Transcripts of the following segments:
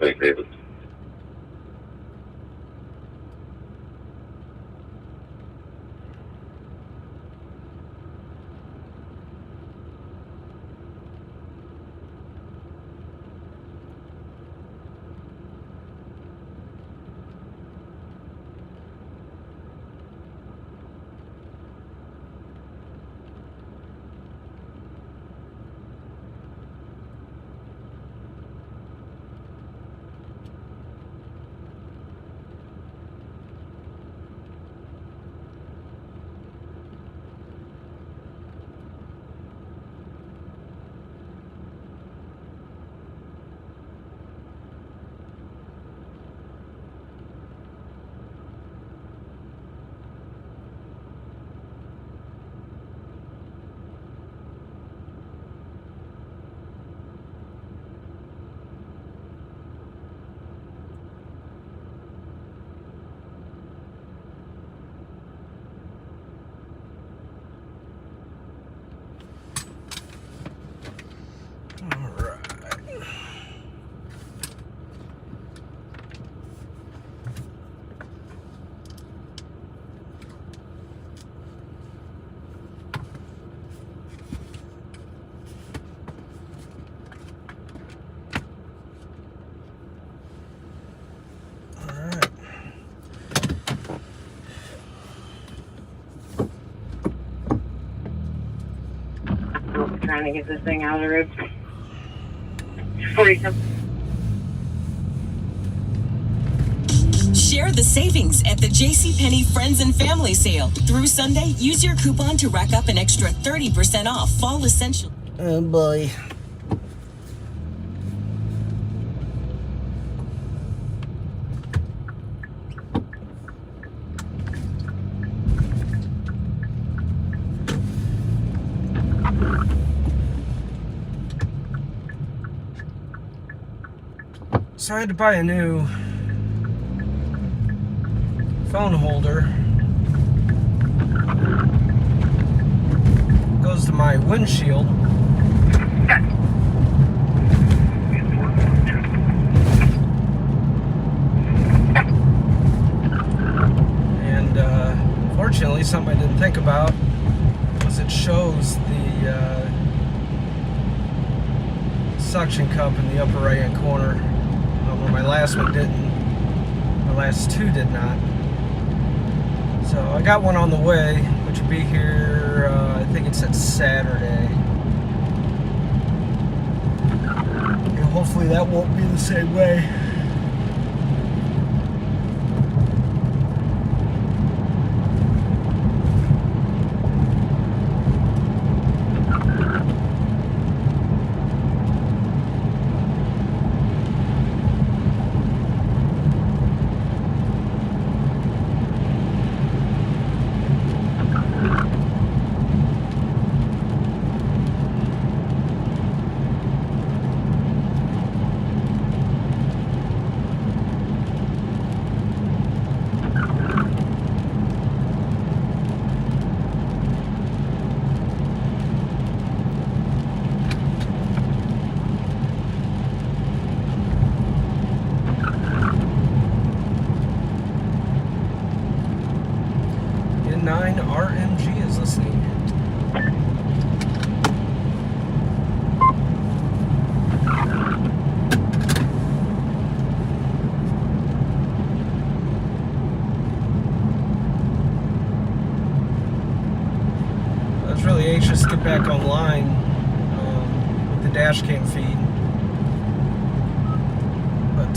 Thanks, David. Trying to get this thing out of the road before you come. Share the savings at the JCPenney Friends and Family Sale. Through Sunday, use your coupon to rack up an extra 30% off fall essentials. Oh boy. So I had to buy a new phone holder. Goes to my windshield. And fortunately, something I didn't think about was it shows the suction cup in the upper right hand corner. Where my last one didn't. My last two did not. So I got one on the way, which will be here, I think it said Saturday. And hopefully that won't be the same way. RMG is listening. I was really anxious to get back online with the dash cam feed, but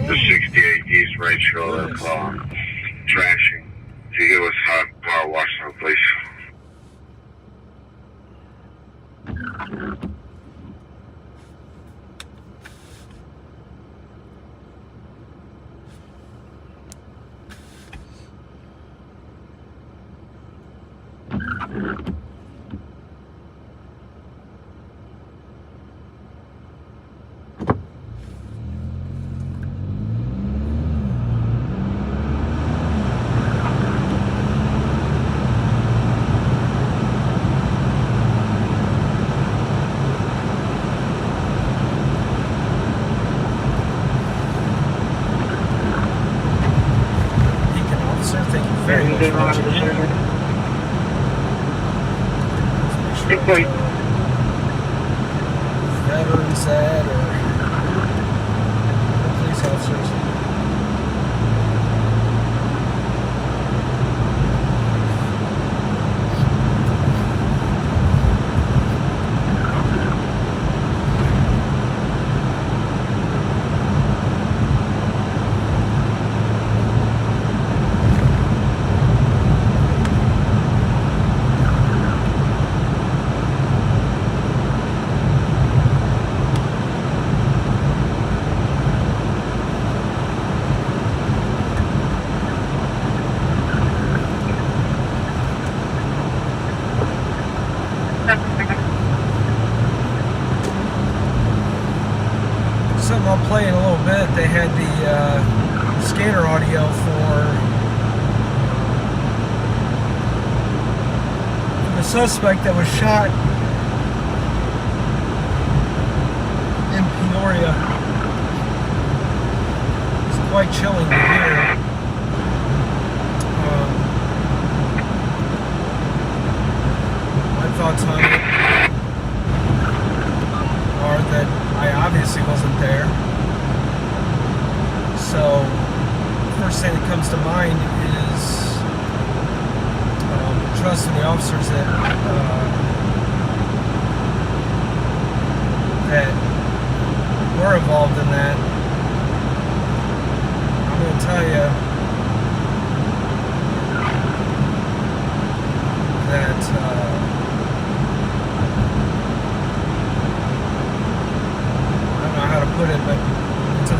the 68 East right shoulder trashing. If you give us hot power wash now, please. 640. veterans at or police officers. Something I'll play in a little bit. They had the scanner audio for the suspect that was shot in Peoria. It's quite chilling to hear. My thoughts on it are that I obviously wasn't there. So, first thing that comes to mind is trust in the officers that were involved in that. I'm going to tell you that put it, but it's a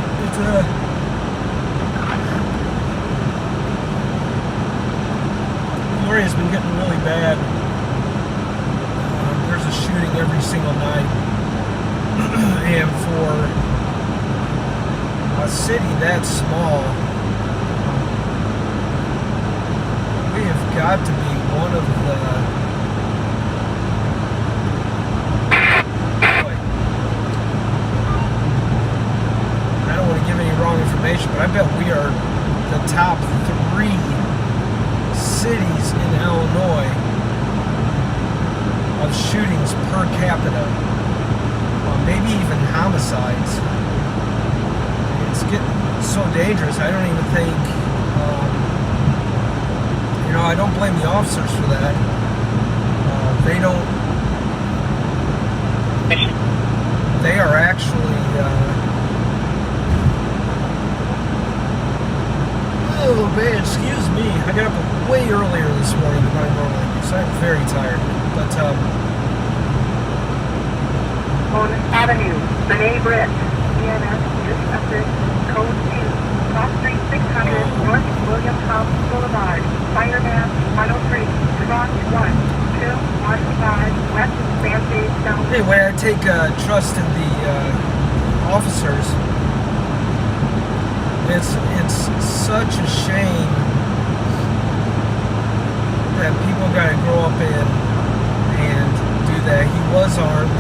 Peoria's been getting really bad. There's a shooting every single night, and for a city that small, we have got to be one of the information, but I bet we are the top 3 cities in Illinois of shootings per capita, maybe even homicides. It's getting so dangerous. I don't even think, I don't blame the officers for that. They are actually oh man, excuse me. I got up way earlier this morning than I normally do, so I'm very tired. But Bonus Avenue, Benet Britt, EMS, just after code 2, cross street 600, North William House Boulevard, Fireman 103, Trot 1, 215, West Band-Aid South. anyway, I take trust in the officers. It's such a shame that people got to grow up in and do that. He was armed.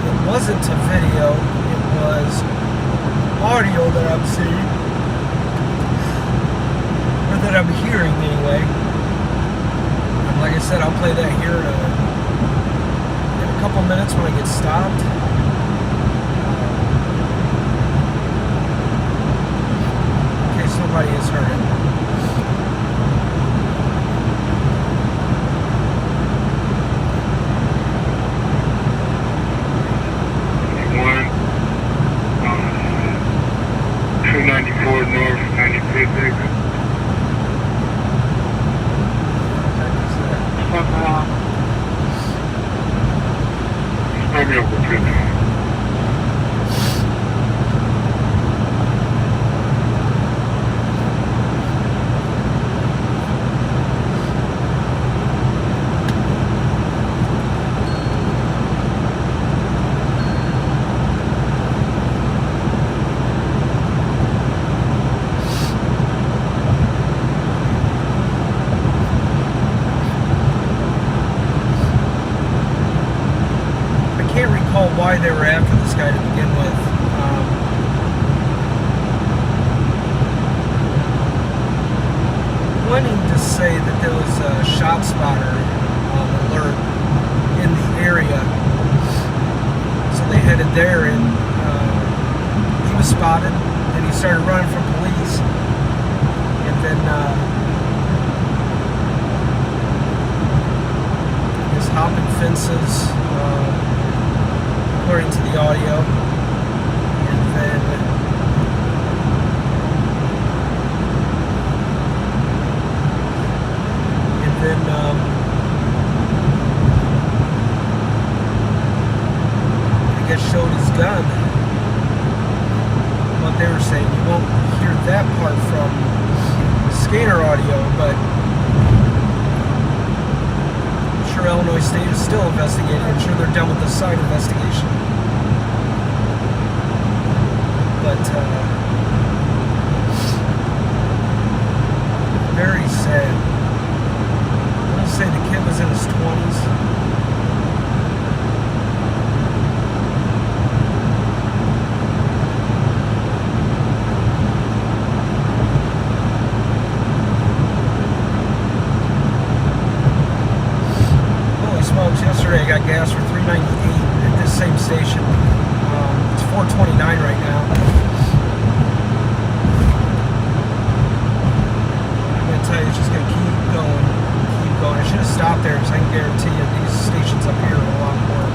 It wasn't a video. It was audio that I'm seeing, or that I'm hearing anyway. And like I said, I'll play that here in a couple minutes when I get stopped. Nobody is hurting. One, 294 North 95th exit. Start me over 50. Why they were after this guy to begin with. wanting to say that there was a shot spotter alert in the area, so they headed there, and he was spotted, and he started running from police, and then he was hopping fences, according to the audio, and then I guess showed his gun. What they were saying, you won't hear that part from the scanner audio, but I'm sure Illinois State is still investigating. I'm sure they're done with the side investigation. But very sad. I say the kid was in his 20s. Holy smokes, yesterday I got gas for $3.98 at this same station. It's $4.29 right now. I'm going to tell you, it's just going to keep going. I should have stopped there, because I can guarantee you these stations up here are a lot more.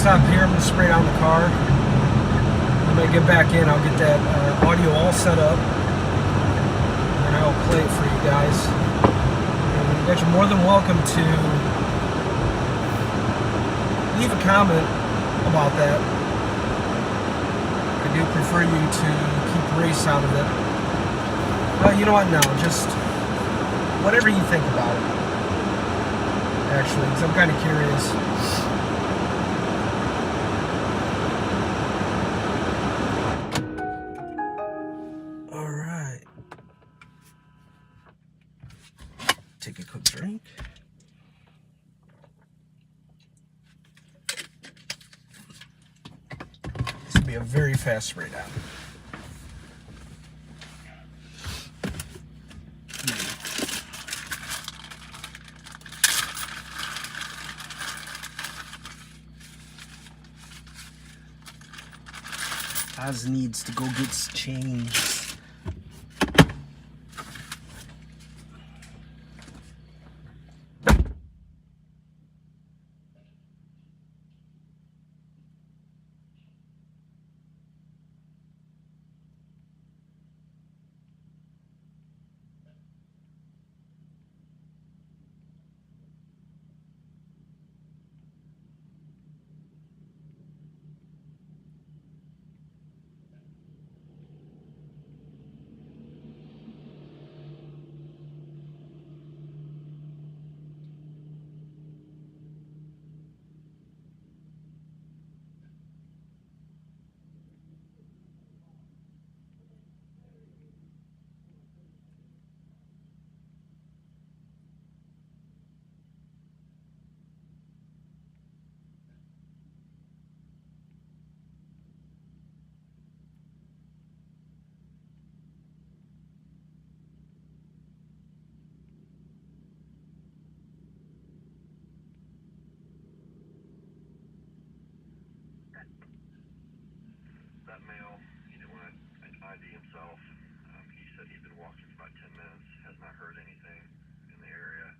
Stop here, I'm going to spray down the car. When I get back in, I'll get that audio all set up, and I'll play it for you guys. And you guys are more than welcome to leave a comment about that. I do prefer you to keep race out of it. Well, you know what, no, just whatever you think about it, actually, because I'm kind of curious. Take a quick drink. This will be a very fast spray down. Oz needs to go get changed. That male, he didn't want to ID himself. He said he'd been walking for about 10 minutes, has not heard anything in the area.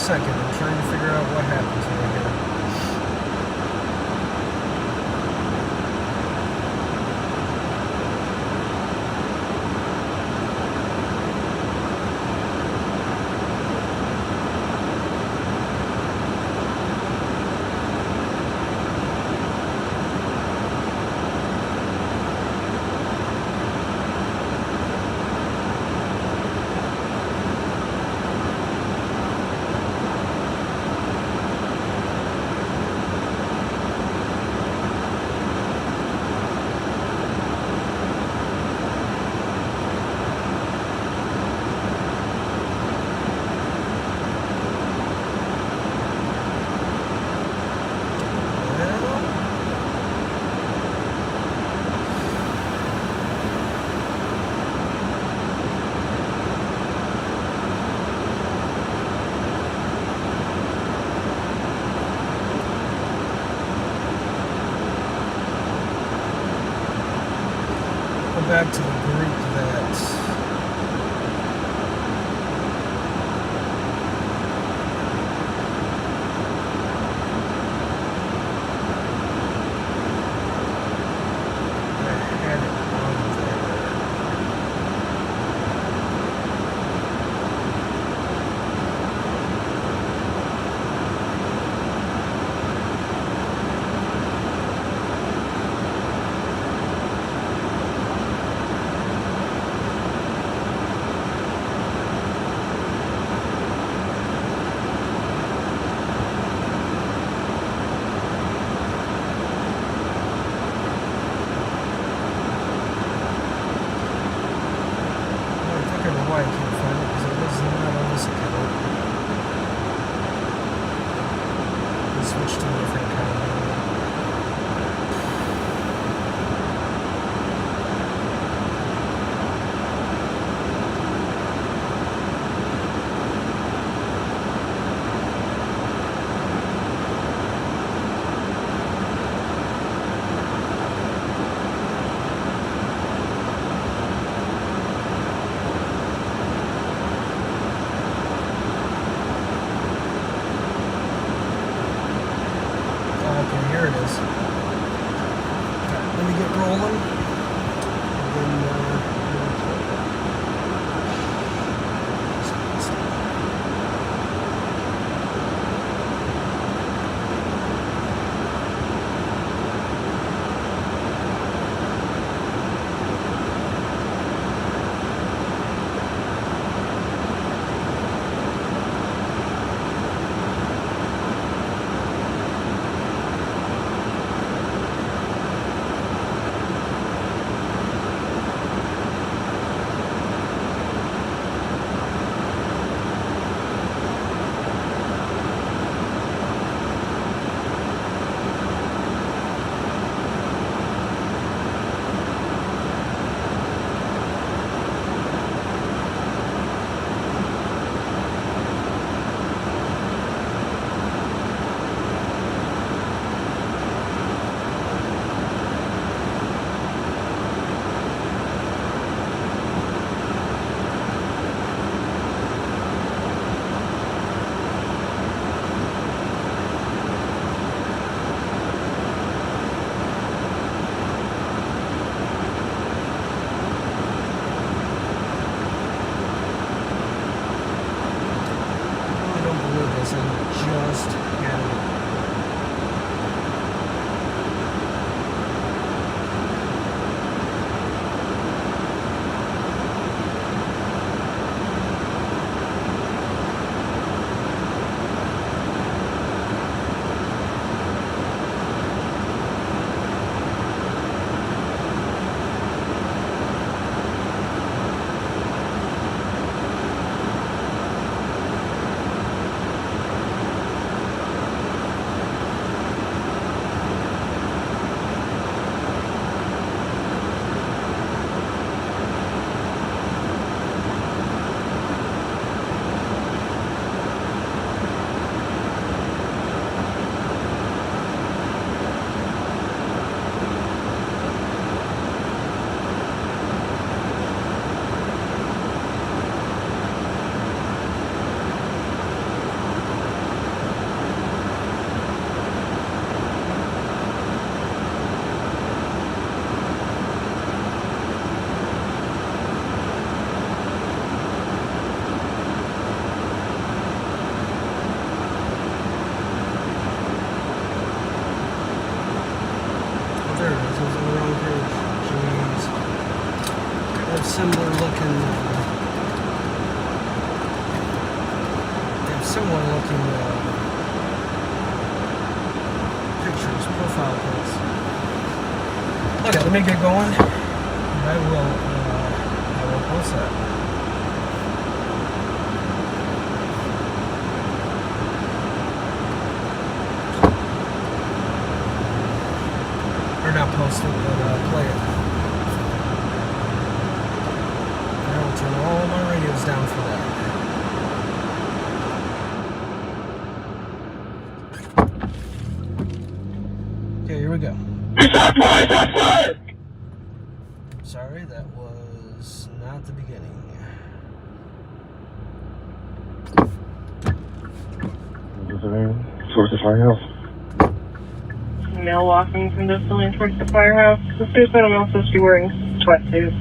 second. I'm trying to figure out what happens right here. Back to the group that had it on there. I can't find it because it was not on this account. We switched to a different account. have similar looking pictures, profile pics. Okay, let me get going. And I will post that. Or not post it, but play it. I will turn all my radios down for that. Okay, here we go. Sorry, that was not the beginning. Towards the firehouse. Male walking from this building towards the firehouse. The suicidal male supposed to be wearing sweatsuits.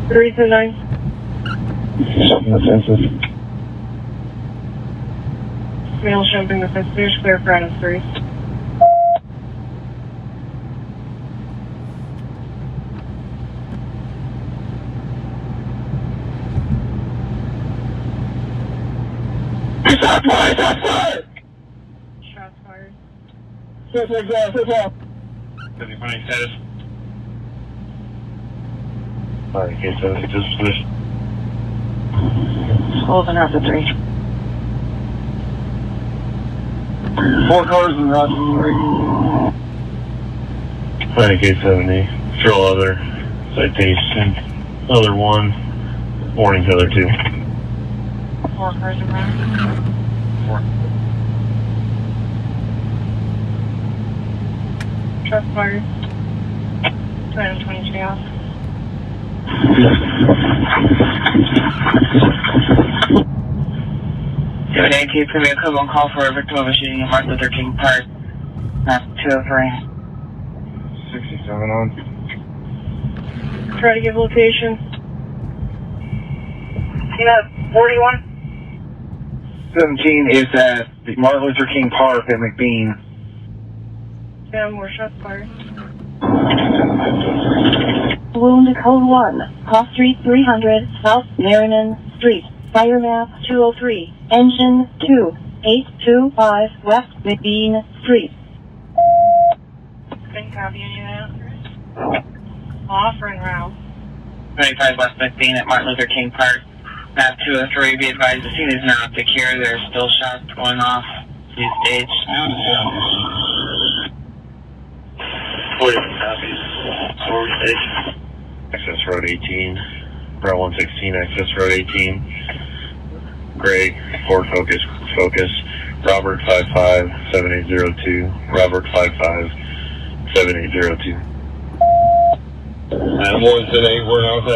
Three to nine. Something offensive. Male jumping the fence. There's clear for item 3. Shots fired. Everybody status. Alright, okay, so it's just finished. Closing out the 3. 4 cars in Rocky. Alright, K70. Drill other. Citation. Other 1. Warning to other 2. 4 cars around. 4. Shots fired. 223 off. Today, Cape Premier Code 1 call for a victim of a shooting at Martin Luther King Park. Map 203. 67 on. Try to give location. Yeah, 41. 17 is at the Martin Luther King Park at McBean. Yeah, more shots fired. Wound code 1, Cross Street 300, South Merriman Street, fire map 203, engine 2825, West McBean Street. Couldn't copy any of that. Offering route. 25 West McBean at Martin Luther King Park. Map 203, be advised the scene is not secure. There are still shots going off. Please stage. 40 copies. Forward stage. Access Road 18. Route 116, Access Road 18. Gray, Ford Focus, Robert 557802. Robert 557802. And one today, we're now at 3.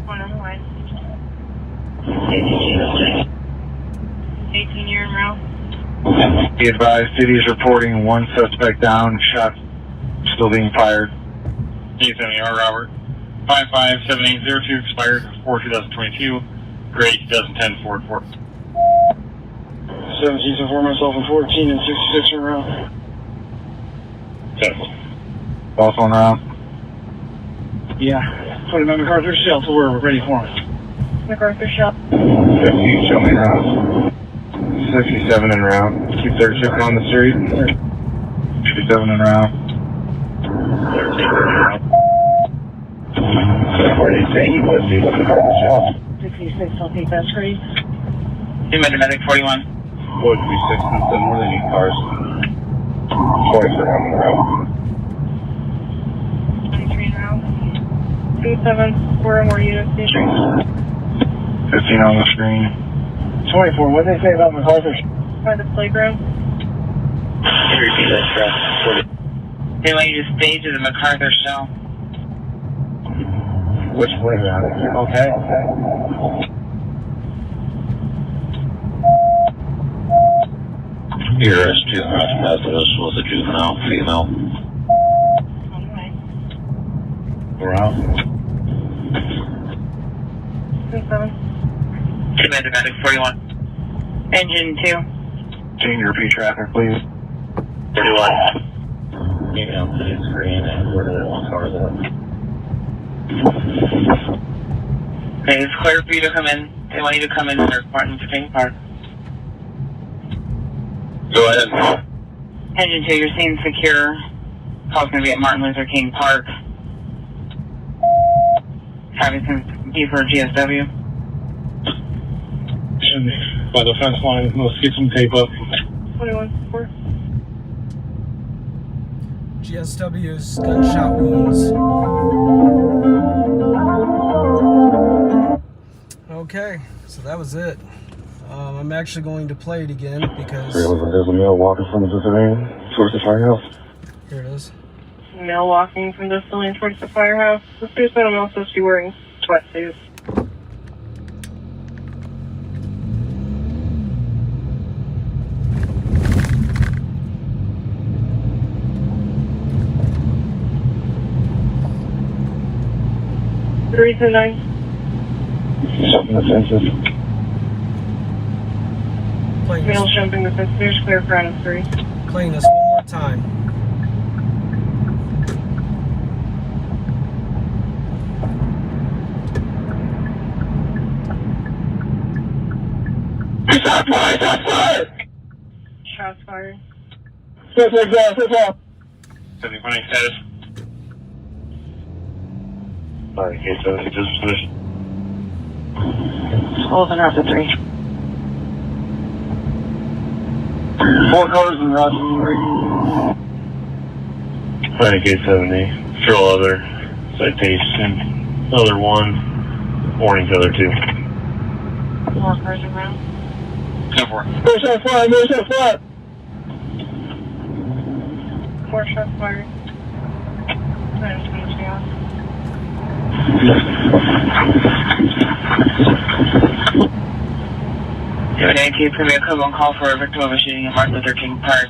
One on the way. 18 year en route. Be advised, city is reporting 1 suspect down, shot still being fired. K70R Robert 557802 expired 4/2022. Gray 2010 Ford 4. 17 so for myself and 14 and 66 en route. 10. Both on route. Yeah. Put him on MacArthur shell to where we're ready for him. MacArthur shot. 50 show me route. 67 en route. Keep third shift on the street. 57 en route. 13 en route. 48 let's see what the car is shell. 66 on P-Fast Street. Medic 41. Would be 6 and 7 more than 8 cars. 44 on the route. 23 en route. 27, 4 more units station. 15 on the screen. 24, what did they say about MacArthur? By the playground. Repeat that crap. They want you to stage at the MacArthur shell. Which playground? Okay. Your S2 Methodist was a juvenile female. On the way. We're out. Commander Medic 41. Engine 2. Can you repeat traffic, please? 31. Email to the screen and where they want cars at. Okay, it's clear for you to come in. They want you to come in and report into King Park. Go ahead. Engine 2, you're seeing secure. Call's going to be at Martin Luther King Park. Having some B for GSW. By the fence line, let's get some tape up. 21-4. GSW's gunshot wounds. Okay, so that was it. I'm actually going to play it again because... There's a male walking from the civilian towards the firehouse. Here it is. Male walking from the civilian towards the firehouse. The suicide male supposed to be wearing sweatsuits. Three to 9. Something offensive. Playing Male this, jumping the fence. There's clear for out of 3. playing this one more time. Shots fired. 70 status. Alright, okay, so it's just finished. Sullivan after 3. 4 cars in route. Alright, K70. Control other. Citation. Other 1. Warning to other 2. 4 cars around. 10-4. 4 shots fired. Minus 22 off. Okay, keep giving me a code on call for a victim of a shooting at Martin Luther King Park.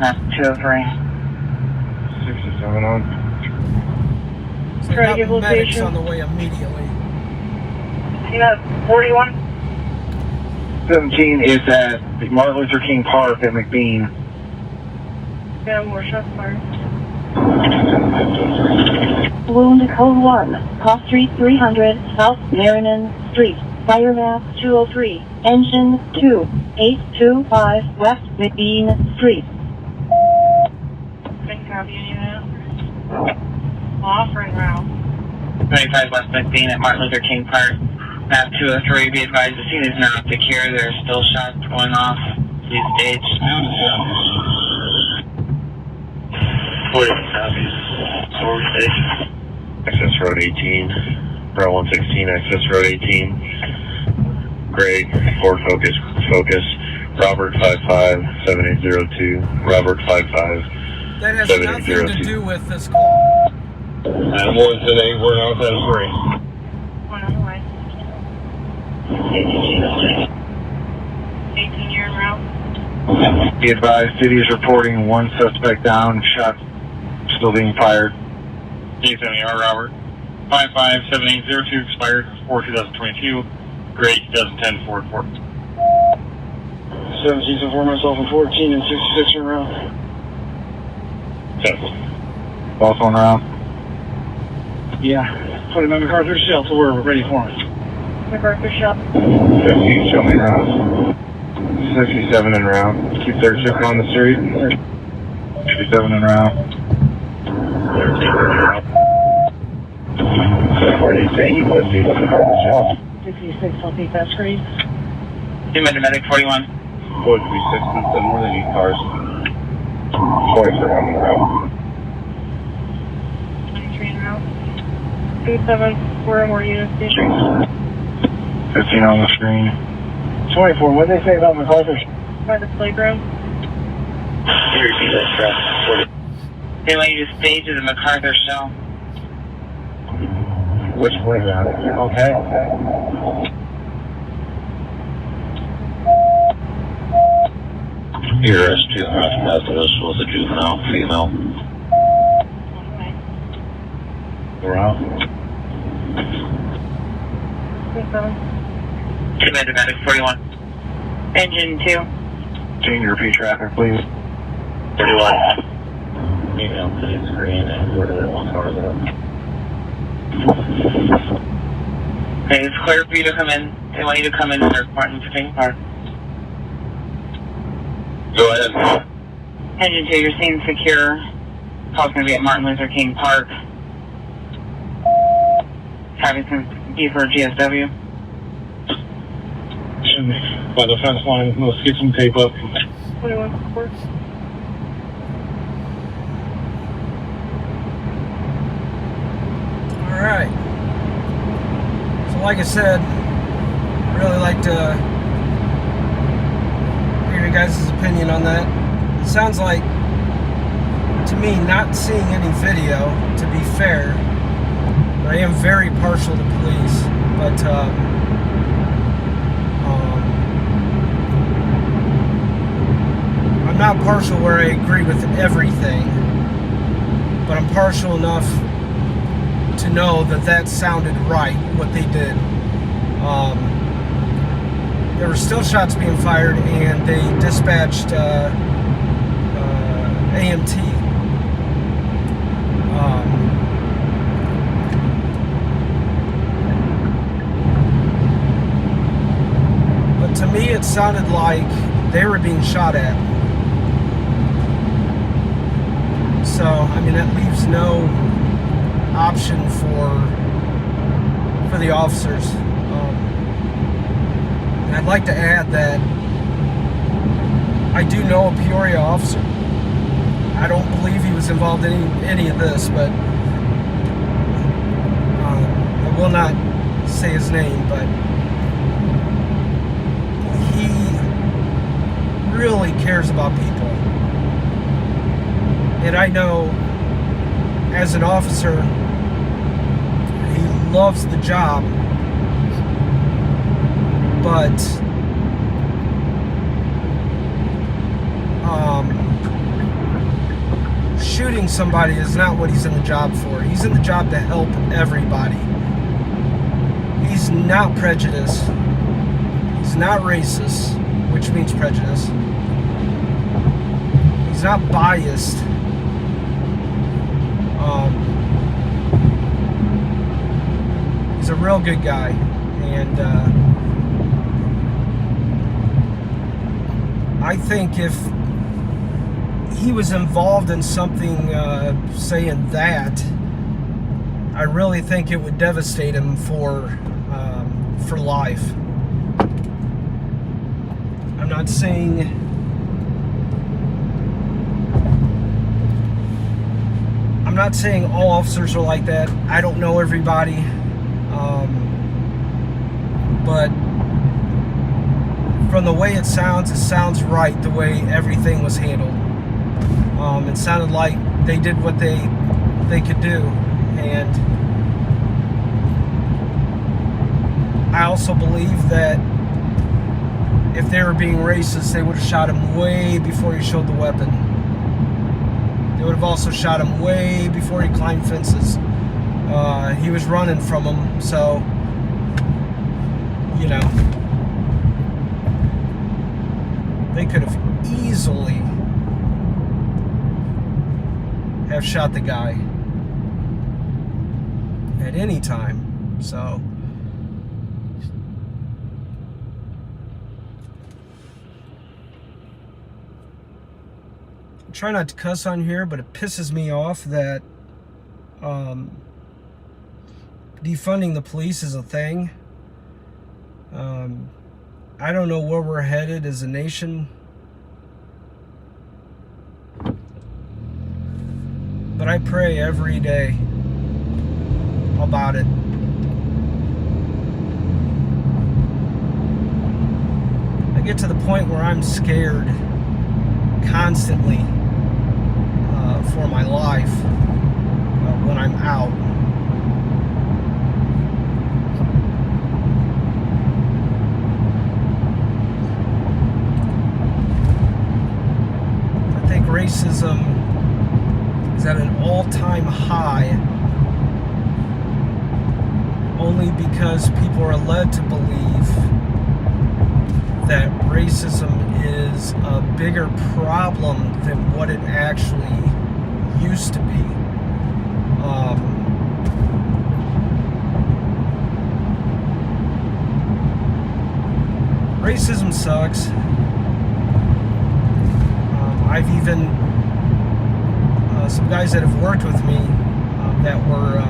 203. 67 on. So they Try to got give medics location. on the way immediately. You got 41? 17 is at Martin Luther King Park at McBean. Yeah, more shots fired. Wound code 1, Cross Street 300, South Merriman Street, fire map 203, engine 2, 825 West McBean Street. Couldn't copy any of that. Offering route. 25 West McBean at Martin Luther King Park. Map 203, be advised the scene is now secure. There are still shots going off. Please stage. 40 copies. Forward station. Access road 18. Route 116, access road 18. Greg, forward focus. Robert 557802. Robert 55. That has nothing to do with this call. More than 8, we're outside of 3. One on the way. 18 year en route. Be advised, city is reporting 1 suspect down, shots still being fired. K70R Robert. 557802 expired 4/2022. Grade 2010 Ford Ford. 17 to 4 myself and 14 and 66 in route. Both on route. Yeah. Put him in MacArthur Shell so we're ready for him. MacArthur shot. 15 show me route. 67 en route. Keep third shift on the street. 67 en route. 66, I'll take that screen. Commander Medic 41. Boys, we 6 and 7 more than 8 cars. Boys are on the route. 23 en route. 27, 4 more units station. 15 on the screen. 24, what did they say about MacArthur? By the playground. They want you to stage at the MacArthur Shell. Which playground? Okay. Here, S2 Methodist was a juvenile female. We're out. 47. Command to Medic 41. Engine 2. Can you repeat traffic, please? 41. Email to the screen and order that 1 hour ago. Okay, it's clear for you to come in. They want you to come in their Martin Luther King Park. Go ahead. Engine 2, you're seeing secure. Call's going to be at Martin Luther King Park. Having some D for GSW. By the fence line, let's get some tape up. 21 4. Alright. So like I said, I'd really like to hear your guys' opinion on that. It sounds like, to me, not seeing any video, to be fair, but I am very partial to police, but I'm not partial where I agree with everything, but I'm partial enough to know that that sounded right, what they did. There were still shots being fired, and they dispatched AMT. But to me, it sounded like they were being shot at. So, I mean, that leaves no option for the officers. And I'd like to add that I do know a Peoria officer. I don't believe he was involved in any of this, but I will not say his name, but he really cares about people. And I know, as an officer, he loves the job, but shooting somebody is not what he's in the job for. He's in the job to help everybody. He's not prejudiced. He's not racist, which means prejudice. He's not biased. He's a real good guy, and I think if he was involved in something saying that, I really think it would devastate him for life. I'm not saying all officers are like that. I don't know everybody, but from the way it sounds right the way everything was handled. It sounded like they did what they could do, and I also believe that if they were being racist, they would have shot him way before he showed the weapon. They would have also shot him way before he climbed fences. He was running from them, so, you know, they could have easily have shot the guy at any time. So I try not to cuss on here, but it pisses me off that defunding the police is a thing. I don't know where we're headed as a nation, but I pray every day about it. I get to the point where I'm scared constantly for my life when I'm out. I think racism is at an all-time high, only because people are led to believe that racism is a bigger problem than what it actually used to be. Racism sucks. I've even some guys that have worked with me that were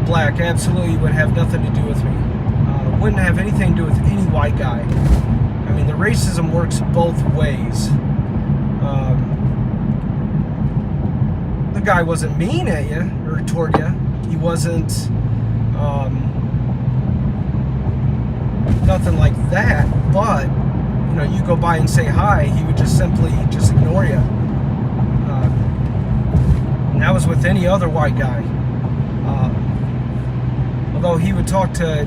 black absolutely would have nothing to do with me. Wouldn't have anything to do with any white guy. I mean, the racism works both ways. The guy wasn't mean at you or toward you. He wasn't nothing like that. But you know, you go by and say hi, he would just simply just ignore you. And that was with any other white guy. Although he would talk to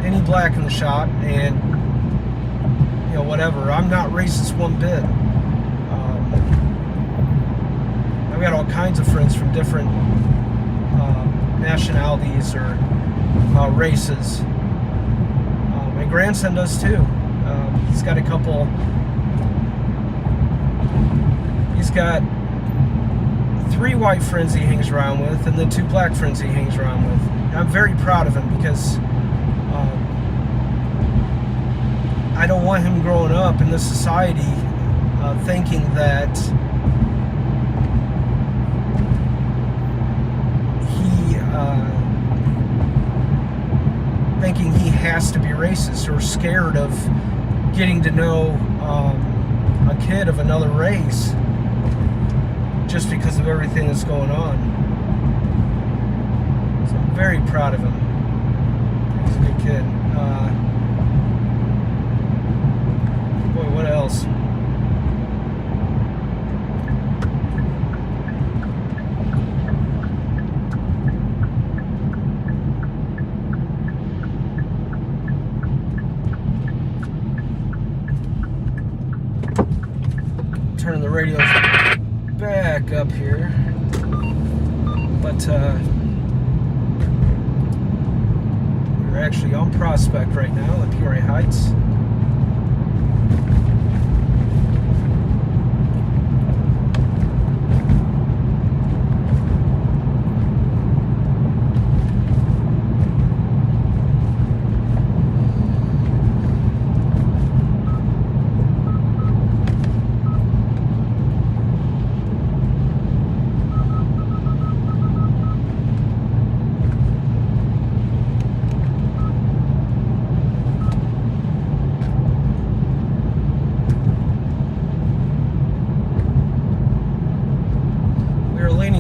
any black in the shop and, you know, whatever. I'm not racist one bit. I've got all kinds of friends from different nationalities or races. My grandson does too. He's got a couple. He's got 3 white friends he hangs around with, and then 2 black friends he hangs around with. And I'm very proud of him because I don't want him growing up in this society thinking that he has to be racist or scared of getting to know a kid of another race just because of everything that's going on. So I'm very proud of him. He's a good kid. Boy, what else? Turning the radios back up here, but we're actually on Prospect right now at Peoria Heights.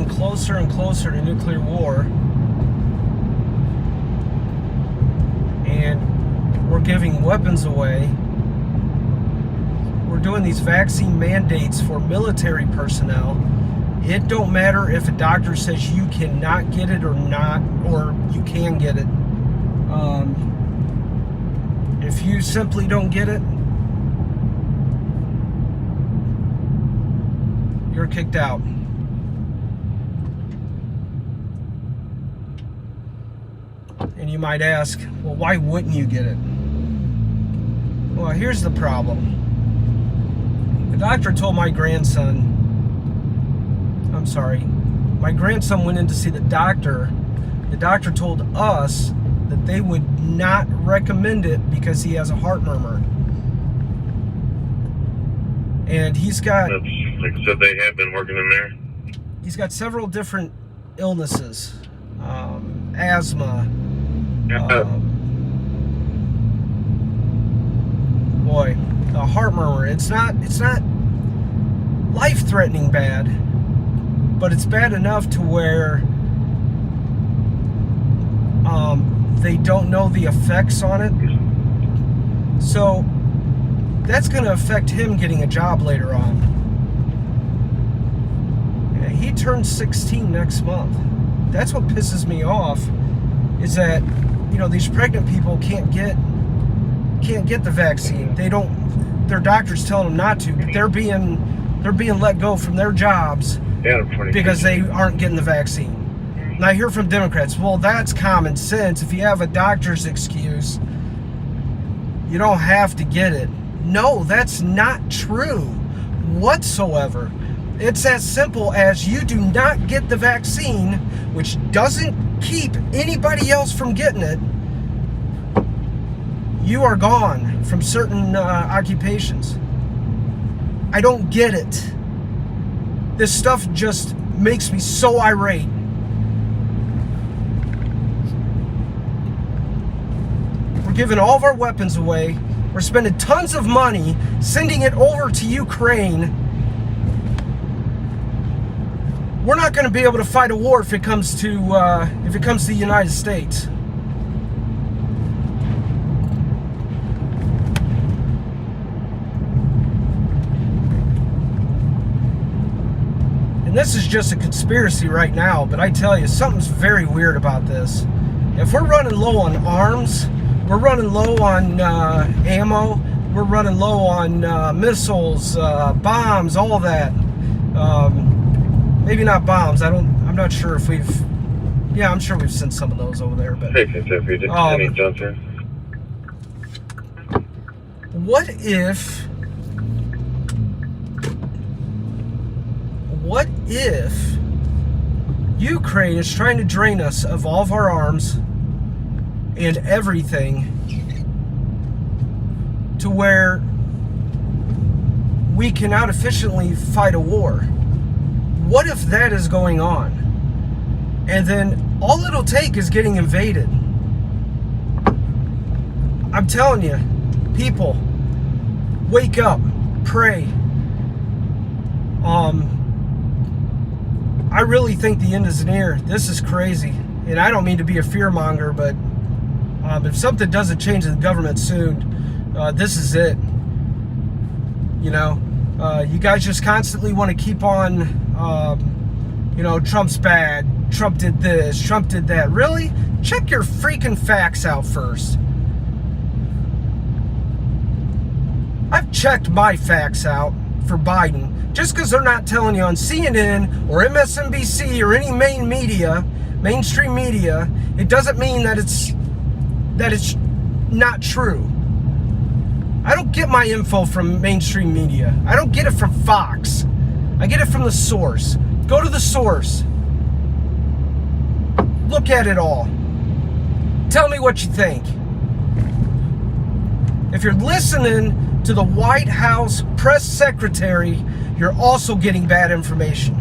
Closer and closer to nuclear war, and we're giving weapons away. We're doing these vaccine mandates for military personnel. It don't matter if a doctor says you cannot get it or not, or you can get it. If you simply don't get it, you're kicked out. And you might ask, well, why wouldn't you get it? Well, here's the problem. The doctor told my grandson went in to see the doctor. The doctor told us that they would not recommend it because he has a heart murmur. And he's got... Like I said, they have been working in there. He's got several different illnesses. Asthma. Boy, a heart murmur. It's not life-threatening bad, but it's bad enough to where they don't know the effects on it. So that's going to affect him getting a job later on. Yeah, he turns 16 next month. That's what pisses me off, is that, you know, these pregnant people can't get the vaccine. Their doctors telling them not to, but they're being let go from their jobs because they aren't getting the vaccine. And I hear from Democrats, well, that's common sense. If you have a doctor's excuse, you don't have to get it. No, that's not true whatsoever. It's as simple as you do not get the vaccine, which doesn't keep anybody else from getting it. You are gone from certain occupations. I don't get it. This stuff just makes me so irate. We're giving all of our weapons away. We're spending tons of money sending it over to Ukraine. We're not going to be able to fight a war if it comes to the United States. And this is just a conspiracy right now, but I tell you, something's very weird about this. If we're running low on arms, we're running low on ammo, we're running low on missiles, bombs, all that. Maybe not bombs. I'm not sure if we've. Yeah, I'm sure we've sent some of those over there. But what if Ukraine is trying to drain us of all of our arms and everything to where we cannot efficiently fight a war? What if that is going on? And then all it'll take is getting invaded. I'm telling you, people, wake up, pray. I really think the end is near. This is crazy. And I don't mean to be a fearmonger, but if something doesn't change in the government soon, this is it. You know, you guys just constantly want to keep on, Trump's bad, Trump did this, Trump did that. Really? Check your freaking facts out first. I've checked my facts out for Biden. Just because they're not telling you on CNN or MSNBC or any mainstream media, it doesn't mean that it's not true. I don't get my info from mainstream media. I don't get it from Fox. I get it from the source. Go to the source. Look at it all. Tell me what you think. If you're listening to the White House press secretary, you're also getting bad information.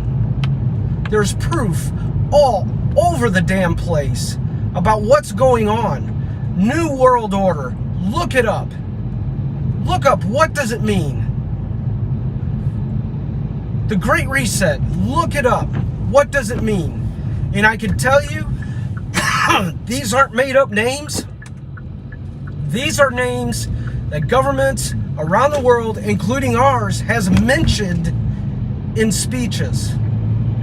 There's proof all over the damn place about what's going on. New World Order. Look it up. Look up, what does it mean? The Great Reset. Look it up. What does it mean? And I can tell you, these aren't made up names. These are names that governments around the world, including ours, has mentioned in speeches.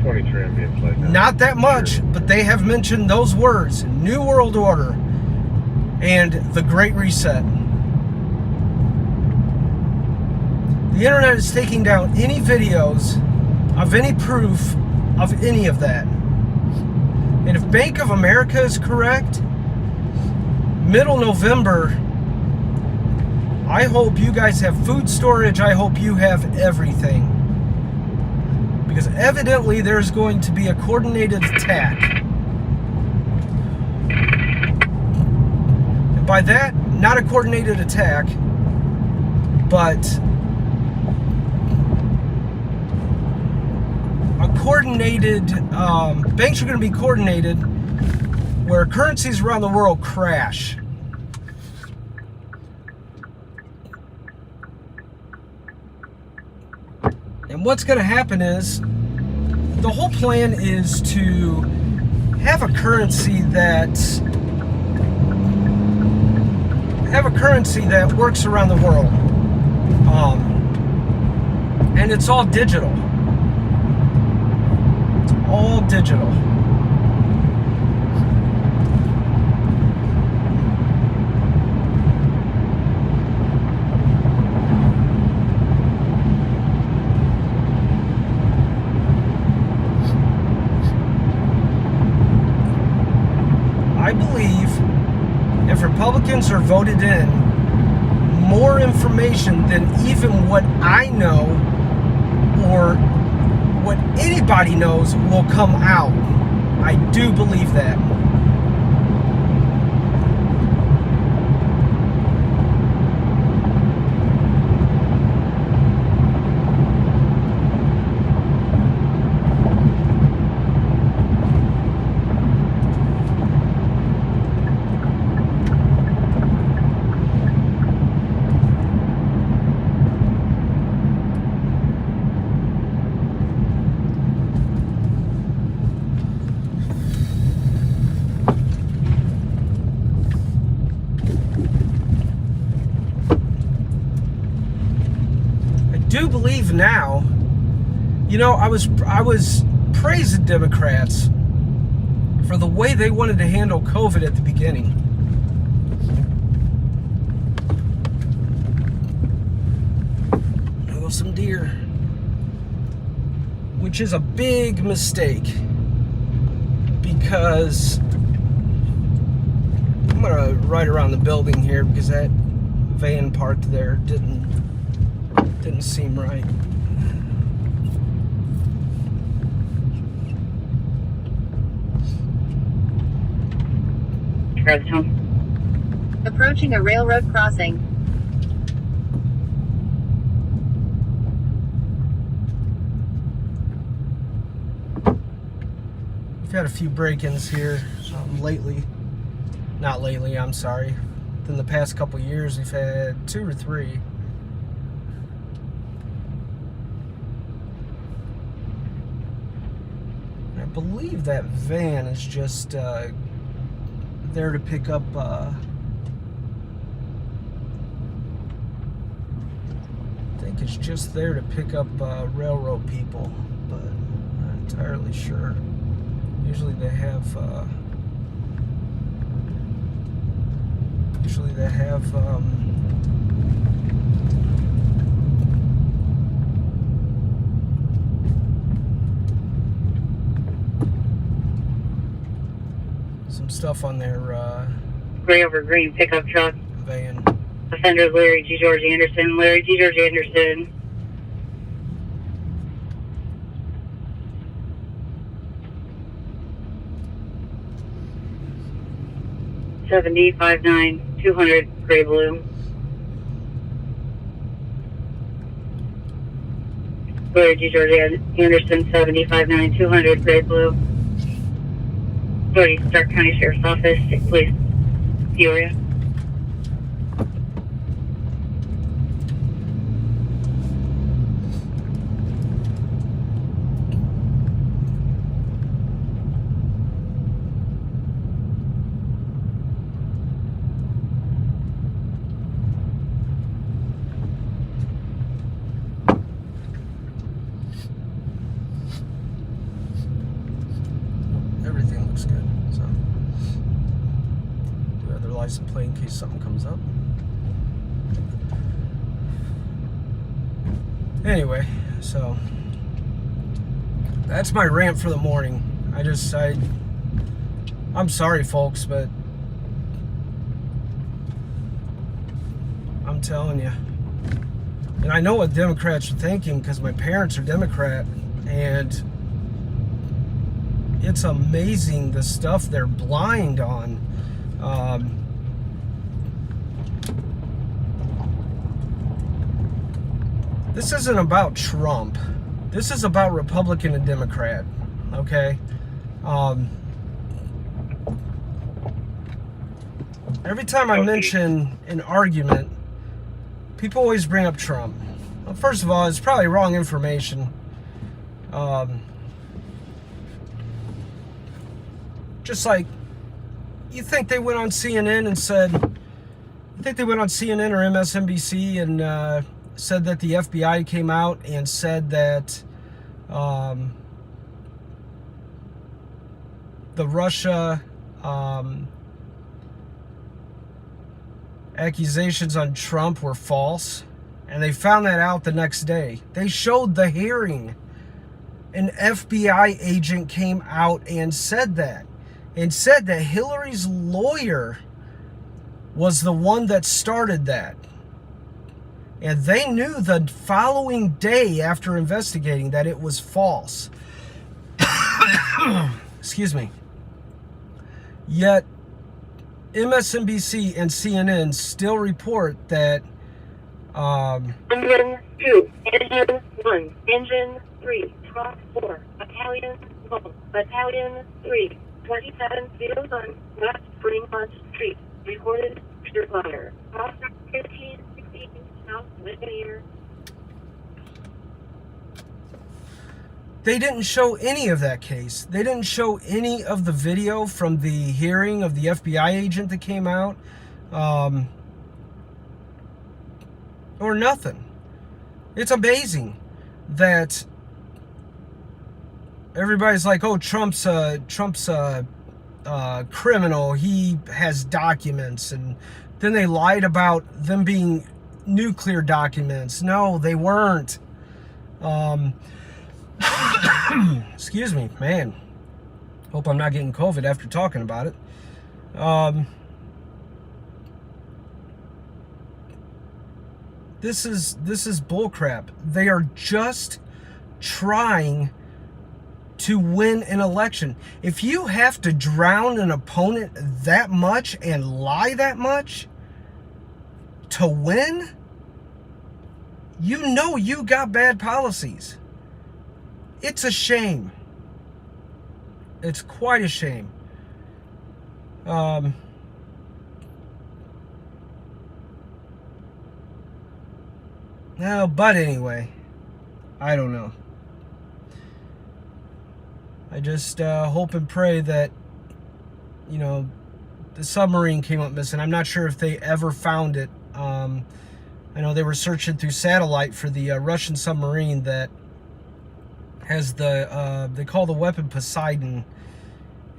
23 on being played now. Not that much, but they have mentioned those words: New World Order and the Great Reset. The internet is taking down any videos of any proof of any of that. And if Bank of America is correct, middle November, I hope you guys have food storage. I hope you have everything. Because evidently there's going to be a coordinated attack. And by that, not a coordinated attack, but a coordinated, banks are going to be coordinated where currencies around the world crash. And what's going to happen is, the whole plan is to have a currency that works around the world. And it's all digital. It's all digital. I believe if Republicans are voted in, more information than even what I know or what anybody knows will come out. I do believe that. Do believe now, you know, I was praising Democrats for the way they wanted to handle COVID at the beginning. There go some deer, which is a big mistake, because I'm gonna ride around the building here because that van parked there didn't seem right. Approaching a railroad crossing. We've had a few break-ins here lately. Not lately, I'm sorry. In the past couple years, we've had 2 or 3. I believe that van is just there to pick up I think it's just there to pick up railroad people, but I'm not entirely sure. Usually they have some stuff on their Gray over green pickup truck. van. Offender Larry G. George Anderson. Larry G. George Anderson. $70-59-200 gray blue. Larry G. George Anderson, $70-59-200 gray blue. 30 Stark County Sheriff's Office, please. Peoria. Everything looks good. So, do other license plate in case something comes up. Anyway, so that's my rant for the morning. I'm sorry, folks, but I'm telling you, and I know what Democrats are thinking because my parents are Democrat, and it's amazing the stuff they're blind on. This isn't about Trump. This is about Republican and Democrat, okay? Every time I mention an argument, people always bring up Trump. Well, first of all, it's probably wrong information. Just like, you think they went on CNN and said, or MSNBC and said that the FBI came out and said that the Russia accusations on Trump were false, and they found that out the next day. They showed the hearing. An FBI agent came out and said that. and said that Hillary's lawyer was the one that started that. And they knew the following day after investigating that it was false. Excuse me. Yet, MSNBC and CNN still report that Engine 2, Engine 1, Engine 3, Truck 4, Battalion 1, Battalion 3, 2701 West Fremont Street, recorded picture fire. Officer 1516 South Whittier. they didn't show any of that case. They didn't show any of the video from the hearing of the FBI agent that came out. Or nothing. It's amazing that everybody's like, oh, Trump's a criminal. He has documents, and then they lied about them being nuclear documents. No, they weren't. Excuse me, man. Hope I'm not getting COVID after talking about it. This is bullcrap. They are just trying to win an election. If you have to drown an opponent that much and lie that much to win, you know you got bad policies. It's a shame. It's quite a shame. No, but anyway, I don't know. I just hope and pray that, you know, the submarine came up missing. I'm not sure if they ever found it. I know they were searching through satellite for the Russian submarine that has the, they call the weapon Poseidon.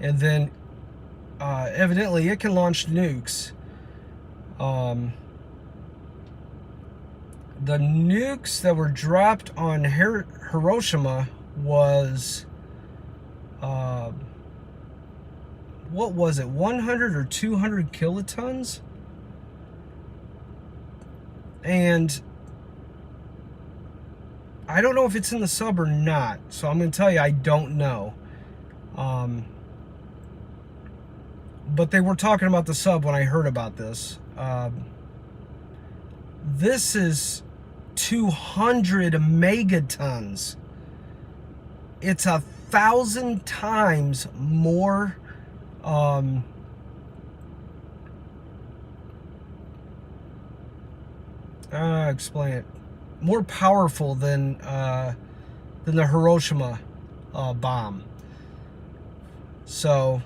And then, evidently, it can launch nukes. The nukes that were dropped on Hiroshima was, what was it, 100 or 200 kilotons? And I don't know if it's in the sub or not, so I'm going to tell you I don't know. But they were talking about the sub when I heard about this. This is 200 megatons. It's 1,000 times more explain it, more powerful than the Hiroshima bomb. So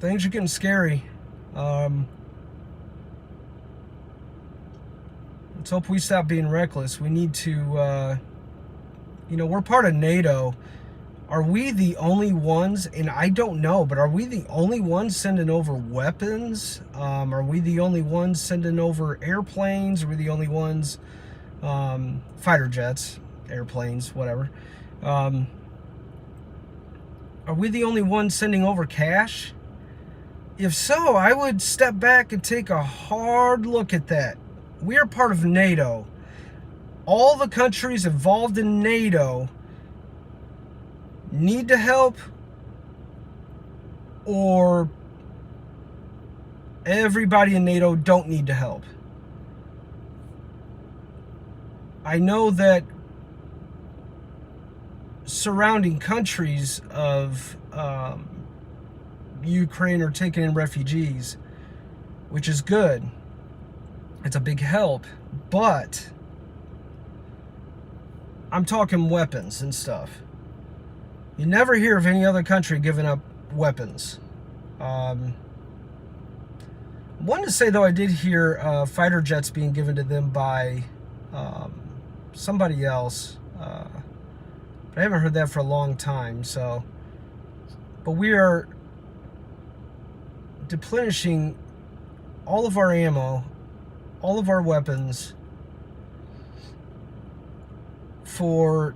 things are getting scary. Let's hope we stop being reckless. We need to, you know, we're part of NATO. Are we the only ones, and I don't know, but are we the only ones sending over weapons? Are we the only ones sending over airplanes? Are we the only ones, fighter jets, airplanes, whatever? Are we the only ones sending over cash? If so, I would step back and take a hard look at that. We are part of NATO. All the countries involved in NATO need to help, or everybody in NATO don't need to help. I know that surrounding countries of Ukraine are taking in refugees, which is good. It's a big help, but I'm talking weapons and stuff. You never hear of any other country giving up weapons. Wanted to say, though, I did hear fighter jets being given to them by somebody else. But I haven't heard that for a long time. So, but we are deplenishing all of our ammo, all of our weapons for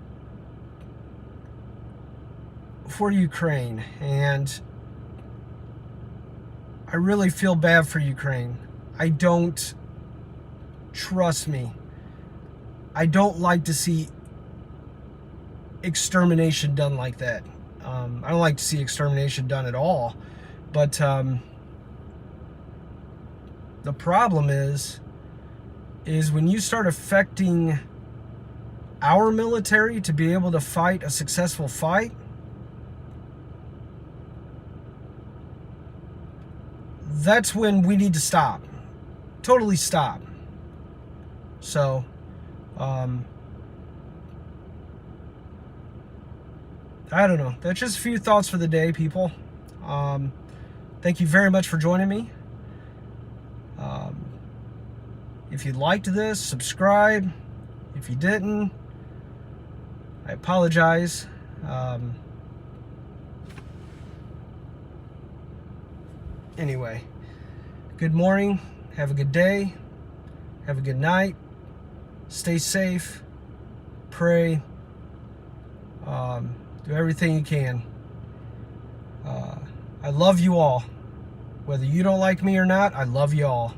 for Ukraine, and I really feel bad for Ukraine. Trust me, I don't like to see extermination done like that. I don't like to see extermination done at all, but the problem is when you start affecting our military to be able to fight a successful fight, that's when we need to stop. Totally stop. So, I don't know. That's just a few thoughts for the day, people. Thank you very much for joining me. If you liked this, subscribe. If you didn't, I apologize. Anyway, good morning. Have a good day. Have a good night. Stay safe. Pray. Do everything you can. I love you all. Whether you don't like me or not, I love you all.